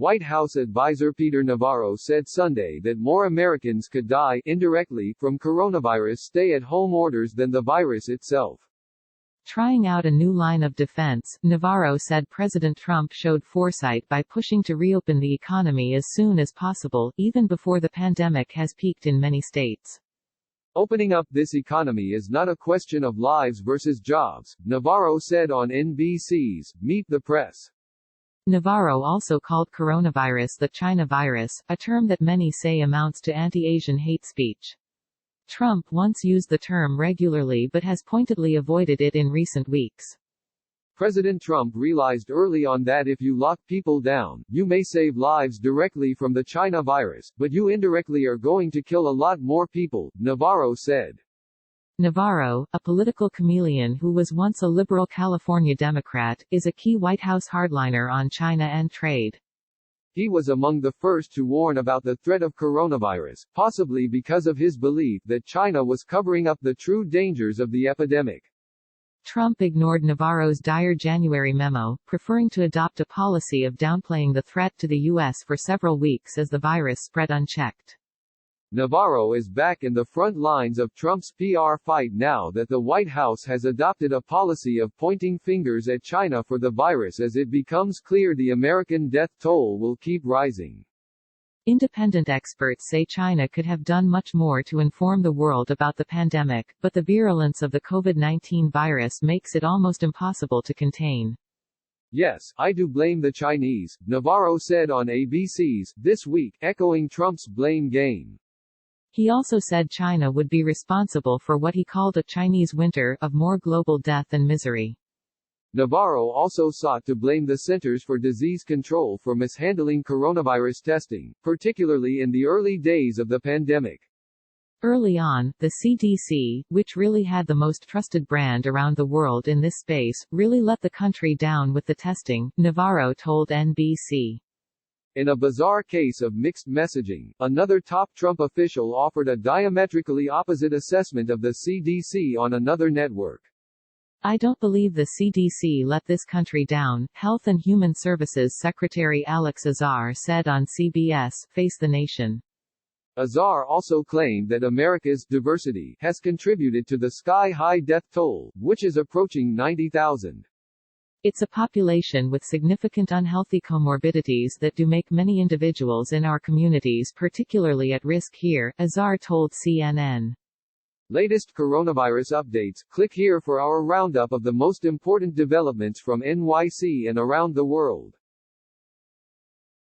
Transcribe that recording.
White House advisor Peter Navarro said Sunday that more Americans could die, indirectly, from coronavirus stay-at-home orders than the virus itself. Trying out a new line of defense, Navarro said President Trump showed foresight by pushing to reopen the economy as soon as possible, even before the pandemic has peaked in many states. Opening up this economy is not a question of lives versus jobs, Navarro said on NBC's Meet the Press. Navarro also called coronavirus the China virus, a term that many say amounts to anti-Asian hate speech. Trump once used the term regularly but has pointedly avoided it in recent weeks. President Trump realized early on that if you lock people down, you may save lives directly from the China virus, but you indirectly are going to kill a lot more people, Navarro said. Navarro, a political chameleon who was once a liberal California Democrat, is a key White House hardliner on China and trade. He was among the first to warn about the threat of coronavirus, possibly because of his belief that China was covering up the true dangers of the epidemic. Trump ignored Navarro's dire January memo, preferring to adopt a policy of downplaying the threat to the U.S. for several weeks as the virus spread unchecked. Navarro is back in the front lines of Trump's PR fight now that the White House has adopted a policy of pointing fingers at China for the virus as it becomes clear the American death toll will keep rising. Independent experts say China could have done much more to inform the world about the pandemic, but the virulence of the COVID-19 virus makes it almost impossible to contain. Yes, I do blame the Chinese, Navarro said on ABC's This Week, echoing Trump's blame game. He also said China would be responsible for what he called a Chinese winter of more global death and misery. Navarro also sought to blame the Centers for Disease Control for mishandling coronavirus testing, particularly in the early days of the pandemic. Early on, the CDC, which really had the most trusted brand around the world in this space, really let the country down with the testing, Navarro told NBC. In a bizarre case of mixed messaging, another top Trump official offered a diametrically opposite assessment of the CDC on another network. I don't believe the CDC let this country down, Health and Human Services Secretary Alex Azar said on CBS, Face the Nation. Azar also claimed that America's diversity has contributed to the sky-high death toll, which is approaching 90,000. It's a population with significant unhealthy comorbidities that do make many individuals in our communities particularly at risk here, Azar told CNN. Latest coronavirus updates. Click here for our roundup of the most important developments from NYC and around the world.